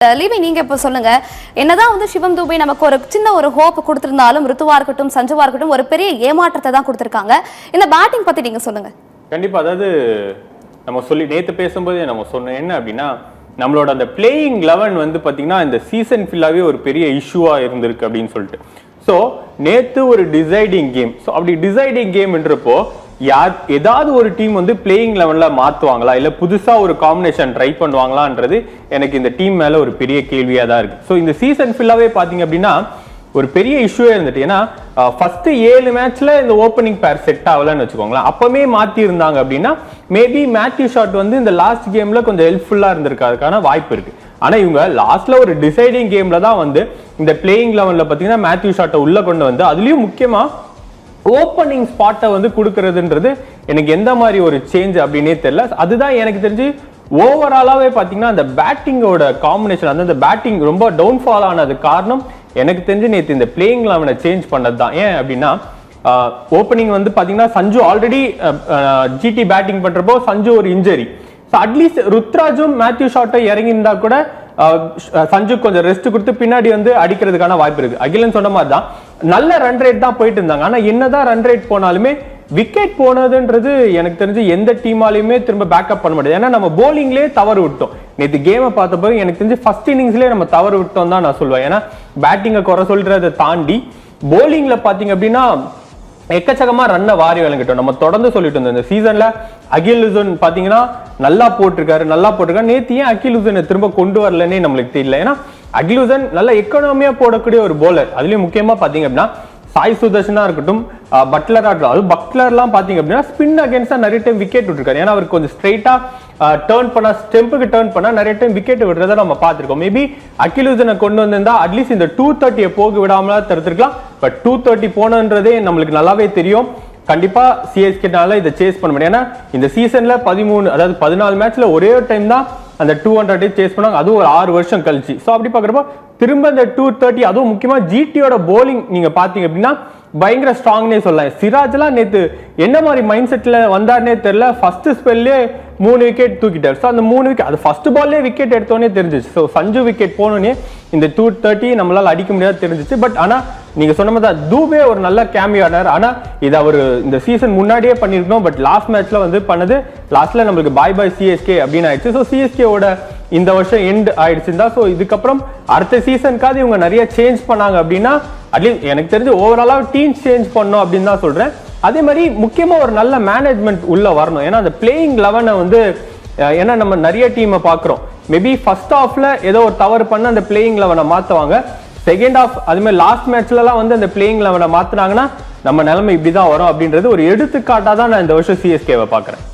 லீவி நீங்க இப்ப சொல்லுங்க, என்னதான் வந்து சிவம் தூபே நமக்கு ஒரு சின்ன ஒரு ஹோப் கொடுத்திருந்தாலும் ருத்துவா இருக்கட்டும் சஞ்சுவா இருக்கட்டும் ஒரு பெரிய ஏமாற்றத்தை தான் கொடுத்திருக்காங்க. இந்த பேட்டிங் பத்தி நீங்க சொல்லுங்க. கண்டிப்பா, அதாவது நம்ம சொல்லி நேத்து பேசும்போது நம்ம சொன்னோம் என்ன அப்படின்னா, நம்மளோட அந்த பிளேயிங் 11 வந்து பாத்தீங்கன்னா இந்த சீசன் ஃபுல்லாவே ஒரு பெரிய இஷ்யூவா இருந்திருக்கு அப்படின்னு சொல்லிட்டு. ஸோ நேத்து ஒரு டிசைடிங் கேம். ஸோ அப்படி டிசைடிங் கேம்ன்றப்போ ஏதாவது ஒரு டீம் வந்து பிளேயிங் 11ல மாத்துவாங்களா இல்ல புதுசா ஒரு காம்பினேஷன் ட்ரை பண்ணுவாங்களான்றது எனக்கு இந்த டீம் மேல ஒரு பெரிய கேள்வியா தான் இருக்கு. ஸோ இந்த சீசன் ஃபுல்லாவே பாத்தீங்க அப்படின்னா ஒரு பெரிய இஷ்யூவே இருந்துட்டு, ஏன்னா ஃபர்ஸ்ட் 7 மேட்ச்ல இந்த ஓப்பனிங் பேர் செட் ஆகலன்னு வச்சுக்கோங்களேன். அப்பவே மாத்தி இருந்தாங்க அப்படின்னா மேபி மேத்யூ ஷாட் வந்து இந்த லாஸ்ட் கேம்ல கொஞ்சம் ஹெல்ப்ஃபுல்லா இருந்திருக்காதுக்கான வாய்ப்பு இருக்கு. ஆனா இவங்க லாஸ்ட்ல ஒரு டிசைடிங் கேம்ல தான் வந்து இந்த பிளேயிங் 11ல பாத்தீங்கன்னா மேத்யூ ஷாட்டை உள்ள கொண்டு வந்து அதுலயும் முக்கியமா ஓப்பனிங் ஸ்பாட்டை வந்து கொடுக்கறதுன்றது எனக்கு எந்த மாதிரி ஒரு சேஞ்ச் அப்படின்னே தெரியல. அதுதான் எனக்கு தெரிஞ்சு ஓவராலாவே பாத்தீங்கன்னா அந்த பேட்டிங்கோட காம்பினேஷன், அந்த பேட்டிங் ரொம்ப டவுன்ஃபால் ஆனது காரணம் எனக்கு தெரிஞ்சு நேற்று இந்த பிளேயிங் 11 சேஞ்ச் பண்ணது தான். ஏன் அப்படின்னா ஓப்பனிங் வந்து பாத்தீங்கன்னா சஞ்சு ஆல்ரெடி ஜிடி பேட்டிங் பண்றப்போ சஞ்சு ஒரு இன்ஜரி. அட்லீஸ்ட் ருத்ராஜும் மேத்யூ ஷாட்டை இறங்கி இருந்தா கூட சஞ்சு கொஞ்சம் ரெஸ்ட் கொடுத்து பின்னாடி வந்து அடிக்கிறதுக்கான வாய்ப்பு இருக்கு. அகிலன் சொன்ன மாதிரி தான் நல்ல ரன் ரேட் தான் போயிட்டு இருந்தாங்க. ஆனா என்னதான் ரன் ரேட் போனாலுமே விக்கெட் போனதுன்றது எனக்கு தெரிஞ்சு எந்த டீமாலையுமே திரும்ப பேக்கப் பண்ண முடியாது. ஏன்னா நம்ம போலிங்லேயே தவறு விட்டோம். நேற்று கேமை பார்த்த போது எனக்கு தெரிஞ்சு ஃபர்ஸ்ட் இன்னிங்ஸ்லேயே நம்ம தவறு விட்டோம் தான் நான் சொல்லுவேன். ஏன்னா பேட்டிங்கை குறை சொல்றதை தாண்டி போலிங்ல பாத்தீங்க அப்படின்னா எக்கச்சக்கமா ரன்னை வாரி வழங்கிட்டோம். நம்ம தொடர்ந்து சொல்லிட்டு இருந்தோம் இந்த சீசன்ல அகில் ஹுசைன் பாத்தீங்கன்னா நல்லா போட்டிருக்காரு. நேத்து ஏன் அகில் ஹுசைனை திரும்ப கொண்டு வரலன்னே நம்மளுக்கு தெரியல. ஏன்னா அகில் ஹுசைன் நல்ல எக்கனாமியா போடக்கூடிய ஒரு போலர். அதுலயும் முக்கியமா பாத்தீங்க அப்படின்னா சாய் சுதர்ஷனா இருக்கட்டும், பட்லரா இருக்கட்டும், அது பட்லர்லாம் பாத்தீங்க அப்படின்னா ஸ்பின் அகேன்ஸ்டா நிறைய டைம் விக்கெட் விட்டுருக்காரு. ஏன்னா அவருக்கு கொஞ்சம் ஸ்ட்ரைட்டா டர்ன் பண்ணா ஸ்டெம்புக்கு டர்ன் பண்ணா நிறைய டைம் விக்கெட் விடுறத நம்ம பார்த்திருக்கோம். மேபி அகில் ஹுசைனை கொண்டு வந்திருந்தா அட்லீஸ்ட் இந்த 230 போக விடாமலா தடுத்திருக்கலாம். பட் 230 போனன்றதே நம்மளுக்கு நல்லாவே தெரியும். கண்டிப்பா சிஎஸ்கேனால இதை சேஸ் பண்ண முடியும். ஏன்னா இந்த சீசன்ல 14 மேட்ச்ல ஒரே ஒரு டைம் தான் அந்த 200 சேஸ் பண்ணாங்க, அதுவும் ஒரு 6 வருஷம் கழிச்சு. ஸோ அப்படி பார்க்குறப்போ திரும்ப இந்த 230, அதுவும் முக்கியமா ஜிடியோட போலிங் நீங்க பாத்தீங்க அப்படின்னா பயங்கர ஸ்ட்ராங்னே சொல்லலாம். சிராஜ்லாம் நேத்து என்ன மாதிரி மைண்ட் செட்ல வந்தாருன்னே தெரியல. ஃபர்ஸ்ட் ஸ்பெல்லே 3 விக்கெட் தூக்கிட்டார். ஸோ அந்த 3 விக்கெட் அது ஃபர்ஸ்ட் பால்லே விக்கெட் எடுத்தோன்னே தெரிஞ்சிச்சு. ஸோ சஞ்சு விக்கெட் போனோடனே இந்த 230 நம்மளால அடிக்க முடியாது தெரிஞ்சிச்சு. பட் ஆனா நீங்க சொன்ன மாதிரி தான் தூபே ஒரு நல்ல கேமியோ ஆனார். ஆனா இது அவர் இந்த சீசன் முன்னாடியே பண்ணிருக்கணும். பட் லாஸ்ட் மேட்ச்ல வந்து பண்ணது லாஸ்ட்ல நம்மளுக்கு பாய் சிஎஸ்கே அப்படின்னு ஆயிடுச்சு. ஸோ சிஎஸ்கேவோட இந்த வருஷம் எண்ட் ஆயிடுச்சுன்னா ஸோ இதுக்கப்புறம் அடுத்த சீசனுக்காவது இவங்க நிறைய சேஞ்ச் பண்ணாங்க அப்படின்னா அட்லீஸ்ட் எனக்கு தெரிஞ்சு ஓவராலா டீம் சேஞ்ச் பண்ணோம் அப்படின்னு தான் சொல்றேன். அதே மாதிரி முக்கியமா ஒரு நல்ல மேனேஜ்மெண்ட் உள்ள வரணும். ஏன்னா அந்த பிளேயிங் 11 வந்து ஏன்னா நம்ம நிறைய டீமை பாக்குறோம். மேபி ஃபர்ஸ்ட் ஹாஃப்ல ஏதோ ஒரு தவறு பண்ண அந்த பிளேயிங் 11 மாத்துவாங்க. செகண்ட் ஹாஃப் அது மாதிரி லாஸ்ட் மேட்ச்ல எல்லாம் வந்து அந்த பிளேயிங் 11 மாத்துனாங்கன்னா நம்ம நிலைமை இப்படிதான் வரும் அப்படின்றது ஒரு எடுத்துக்காட்டா தான் நான் இந்த வருஷம் சிஎஸ்கேவை பாக்குறேன்.